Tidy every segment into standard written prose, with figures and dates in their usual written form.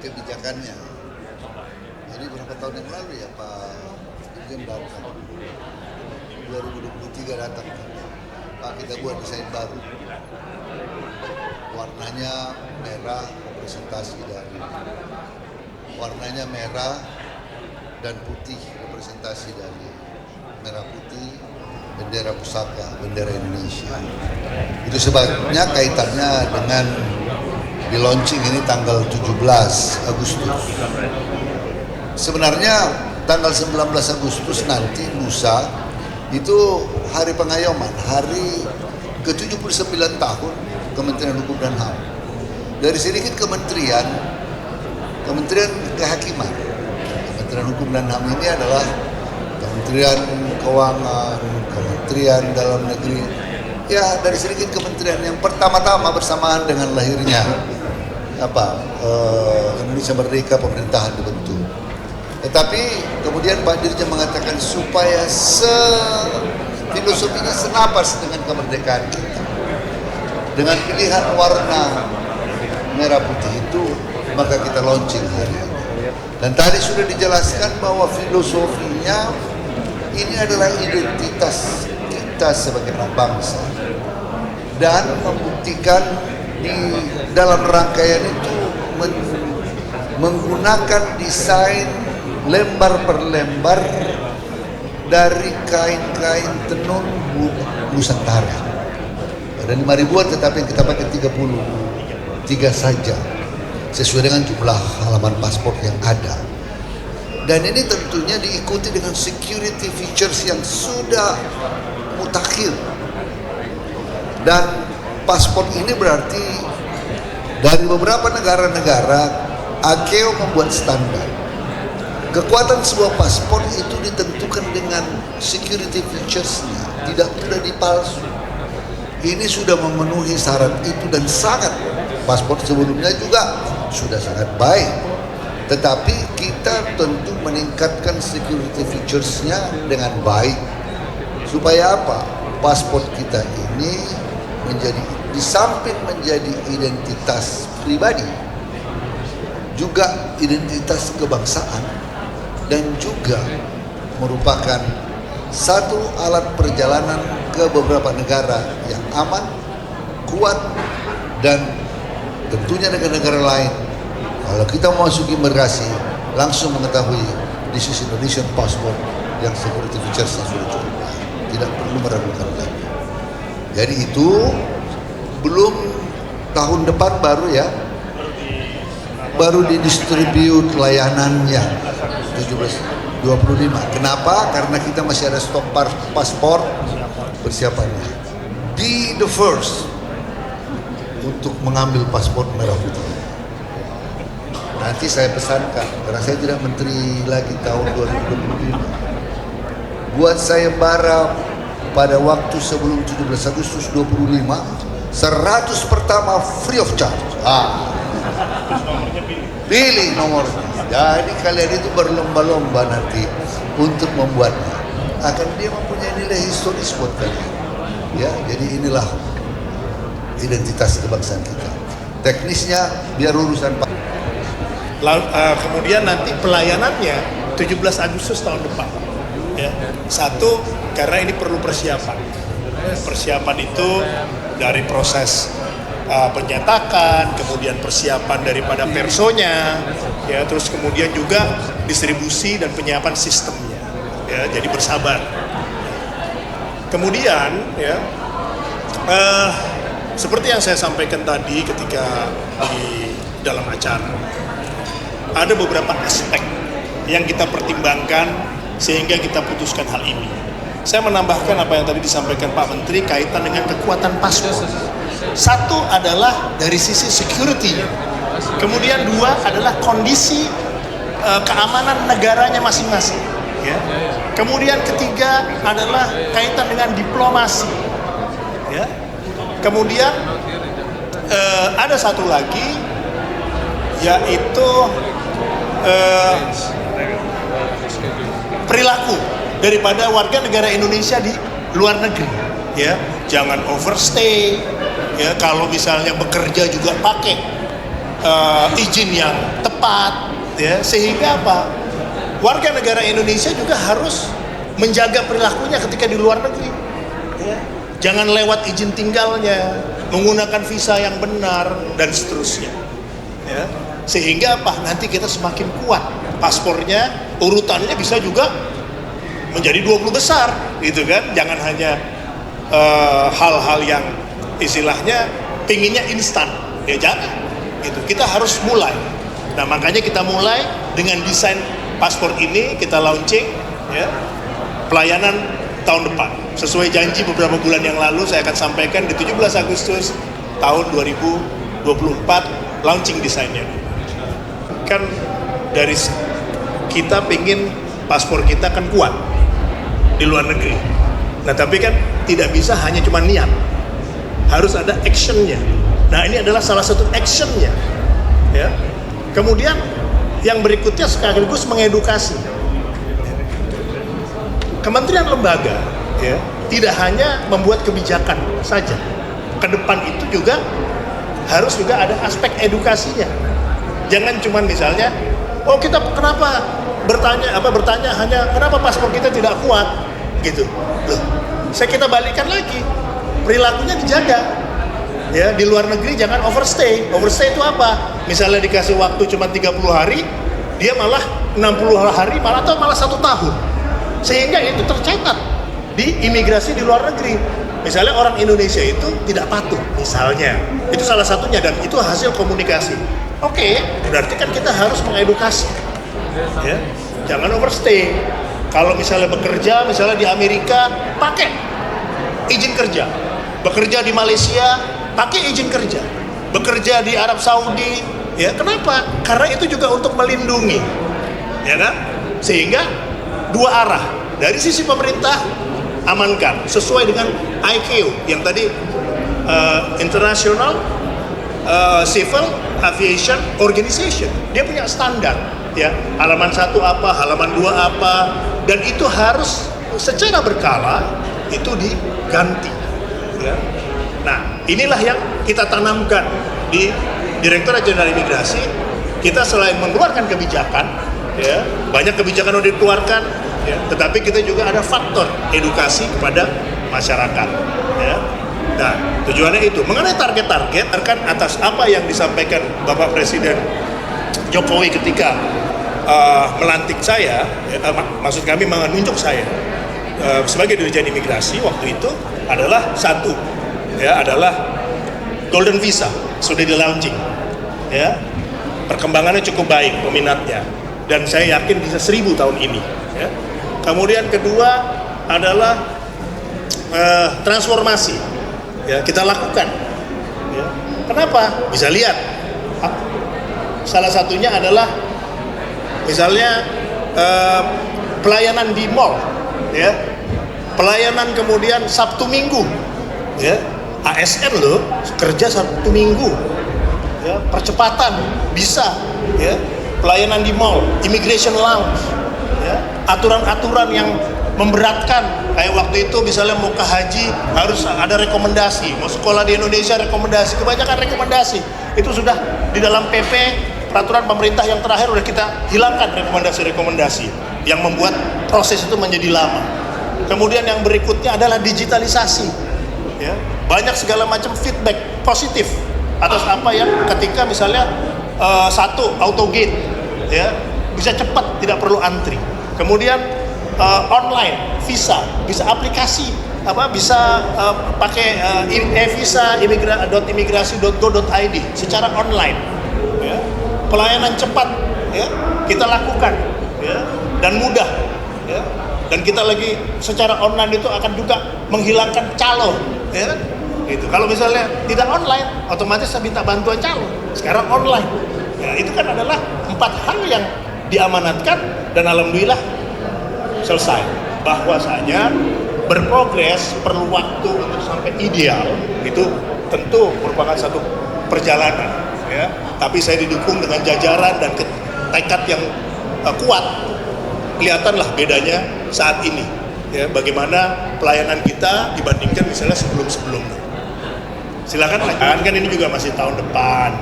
kebijakannya. Jadi berapa tahun yang lalu ya Pak Dirjen datang, 2023 datang, Pak kita buat desain baru, warnanya merah, representasi dari warnanya merah dan putih, representasi dari merah putih, bendera pusaka, bendera Indonesia. Itu sebabnya kaitannya dengan di launching ini tanggal 17 Agustus. Sebenarnya tanggal 19 Agustus nanti lusa itu hari pengayoman, hari ke-79 tahun Kementerian Hukum dan HAM. Dari sedikit Kementerian Kehakiman. Kementerian Hukum dan HAM ini adalah Kementerian Keuangan, Kementerian Dalam Negeri. Ya, dari sedikit kementerian yang pertama-tama bersamaan dengan lahirnya Indonesia Merdeka, pemerintahan dibentuk. Tetapi kemudian Pak Dirjen mengatakan supaya filosofinya senapas dengan kemerdekaan kita, dengan pilihan warna merah putih itu, maka kita launching hari ini. Dan tadi sudah dijelaskan bahwa filosofinya ini adalah identitas kita sebagai bangsa, dan membuktikan di dalam rangkaian itu menggunakan desain lembar per lembar dari kain-kain tenun Nusantara. Ada 5 ribuan tetapi yang kita pakai 33 saja sesuai dengan jumlah halaman paspor yang ada. Dan ini tentunya diikuti dengan security features yang sudah mutakhir. Dan paspor ini berarti dari beberapa negara-negara AKEO membuat standar. Kekuatan sebuah paspor itu ditentukan dengan security features-nya, tidak mudah dipalsu. Ini sudah memenuhi syarat itu dan sangat, paspor sebelumnya juga sudah sangat baik. Tetapi kita tentu meningkatkan security features-nya dengan baik. Supaya apa? Paspor kita ini menjadi, di samping menjadi identitas pribadi, juga identitas kebangsaan, dan juga merupakan satu alat perjalanan ke beberapa negara yang aman, kuat, dan tentunya negara-negara lain. Kalau kita memasuki imigrasi, langsung mengetahui this is Indonesian passport yang security features-nya sudah cukup baik, tidak perlu meragukan lagi. Jadi itu belum tahun depan baru didistribute layanannya 1725. Kenapa? Karena kita masih ada stok paspor persiapannya. Be the first untuk mengambil paspor merah putih. Nanti saya pesankan, karena saya tidak menteri lagi tahun 2025. Buat sayembara pada waktu sebelum 17 Agustus 25, 100 pertama free of charge. Pilih nomornya. Jadi kalian itu berlomba-lomba nanti untuk membuatnya. Akan dia mempunyai nilai historis buat kalian. Ya, jadi inilah identitas kebangsaan kita. Teknisnya biar urusan Pak. Lalu, kemudian nanti pelayanannya 17 Agustus tahun depan. Ya. Satu, karena ini perlu persiapan. Persiapan itu dari proses penyetakan, kemudian persiapan daripada personya, ya, terus kemudian juga distribusi dan penyiapan sistemnya. Ya, jadi bersabar. Kemudian, ya, seperti yang saya sampaikan tadi ketika di dalam acara, ada beberapa aspek yang kita pertimbangkan sehingga kita putuskan hal ini. Saya menambahkan apa yang tadi disampaikan Pak Menteri kaitan dengan kekuatan paspor. Satu adalah dari sisi security, kemudian dua adalah kondisi keamanan negaranya masing-masing. Ya. Kemudian ketiga adalah kaitan dengan diplomasi. Ya. Kemudian ada satu lagi, yaitu perilaku daripada warga negara Indonesia di luar negeri. Ya, jangan overstay. Ya, kalau misalnya bekerja juga pakai izin yang tepat, ya, sehingga apa? Warga negara Indonesia juga harus menjaga perilakunya ketika di luar negeri. Ya. Jangan lewat izin tinggalnya, menggunakan visa yang benar dan seterusnya. Ya. Sehingga apa? Nanti kita semakin kuat. Paspornya, urutannya bisa juga menjadi 20 besar, gitu kan? Jangan hanya hal-hal yang istilahnya pinginnya instan, ya jangan. Gitu. Kita harus mulai. Nah makanya kita mulai dengan desain paspor ini, kita launching, ya, pelayanan tahun depan. Sesuai janji beberapa bulan yang lalu saya akan sampaikan di 17 Agustus tahun 2024 launching desainnya. Kan dari kita pengen paspor kita kan kuat di luar negeri. Nah tapi kan tidak bisa hanya cuma niat, harus ada actionnya. Nah ini adalah salah satu actionnya, ya. Kemudian yang berikutnya sekaligus mengedukasi. Kementerian lembaga, ya, tidak hanya membuat kebijakan saja. Ke depan itu juga harus juga ada aspek edukasinya. Jangan cuma misalnya, oh kita kenapa bertanya hanya kenapa paspor kita tidak kuat, gitu. Loh, kita balikkan lagi, perilakunya dijaga. Ya, di luar negeri jangan overstay. Overstay itu apa? Misalnya dikasih waktu cuma 30 hari, dia malah 60 hari atau malah 1 tahun. Sehingga itu tercatat di imigrasi di luar negeri. Misalnya orang Indonesia itu tidak patuh, misalnya. Itu salah satunya dan itu hasil komunikasi. Oke, berarti kan kita harus mengedukasi. Ya, jangan overstay. Kalau misalnya bekerja, misalnya di Amerika, pakai izin kerja. Bekerja di Malaysia, pakai izin kerja. Bekerja di Arab Saudi, ya kenapa? Karena itu juga untuk melindungi, ya kan? Sehingga dua arah. Dari sisi pemerintah amankan sesuai dengan ICAO yang tadi International Civil Aviation Organization. Dia punya standar, ya. Halaman 1 apa, halaman 2 apa, dan itu harus secara berkala itu diganti. Ya. Nah, inilah yang kita tanamkan di Direktorat Jenderal Imigrasi. Kita selain mengeluarkan kebijakan, ya, banyak kebijakan yang dikeluarkan, ya, tetapi kita juga ada faktor edukasi kepada masyarakat. Ya. Nah, tujuannya itu mengenai target-target akan atas apa yang disampaikan Bapak Presiden Jokowi ketika melantik saya, maksud kami menunjuk saya sebagai Dirjen Imigrasi waktu itu adalah satu, ya, adalah Golden Visa sudah di launching, ya, perkembangannya cukup baik peminatnya dan saya yakin bisa 1000 tahun ini, ya. Kemudian kedua adalah transformasi, ya, kita lakukan, ya. Kenapa? Bisa lihat salah satunya adalah misalnya pelayanan di mall, ya, pelayanan kemudian Sabtu Minggu, ya, ASN loh kerja Sabtu Minggu, ya, percepatan bisa, ya, pelayanan di mall, immigration lounge, ya, aturan-aturan yang memberatkan kayak waktu itu misalnya mau ke haji harus ada rekomendasi, mau sekolah di Indonesia rekomendasi, kebanyakan rekomendasi itu sudah di dalam PP peraturan pemerintah yang terakhir udah kita hilangkan rekomendasi-rekomendasi yang membuat proses itu menjadi lama. Kemudian yang berikutnya adalah digitalisasi, ya, banyak segala macam feedback positif atas apa yang ketika misalnya satu autogate, ya, bisa cepat tidak perlu antri. Kemudian online visa bisa aplikasi bisa pakai e-visa imigrasi.go.id secara online, ya. Pelayanan cepat, ya, kita lakukan, ya, dan mudah, ya. Dan kita lagi secara online itu akan juga menghilangkan calo, ya, gitu. Kalau misalnya tidak online, otomatis saya minta bantuan calo. Sekarang online, ya, itu kan adalah 4 hal yang diamanatkan dan alhamdulillah selesai. Bahwasanya berprogres perlu waktu untuk sampai ideal, itu tentu merupakan satu perjalanan, ya. Tapi saya didukung dengan jajaran dan tekad yang kuat. Kelihatanlah bedanya saat ini, ya, bagaimana pelayanan kita dibandingkan misalnya sebelum-sebelumnya. Silakan, kan ini juga masih tahun depan.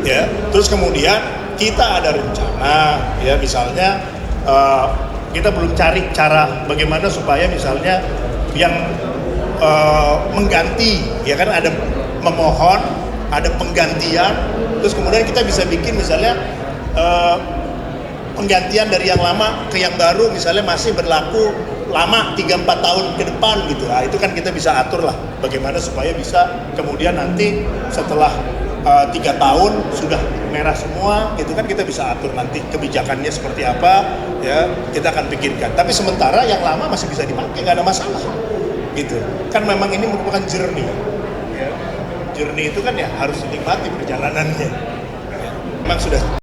ya. Terus kemudian kita ada rencana, ya misalnya kita belum cari cara bagaimana supaya misalnya yang mengganti, ya kan ada memohon, ada penggantian, terus kemudian kita bisa bikin misalnya penggantian dari yang lama ke yang baru, misalnya masih berlaku lama 3-4 tahun ke depan gitu. Nah, itu kan kita bisa atur lah bagaimana supaya bisa kemudian nanti setelah 3 tahun sudah merah semua gitu kan, kita bisa atur nanti kebijakannya seperti apa, ya kita akan pikirkan. Tapi sementara yang lama masih bisa dipakai, nggak ada masalah gitu kan. Memang ini merupakan journey, ya. Journey itu kan ya harus dinikmati perjalanannya, ya. Memang sudah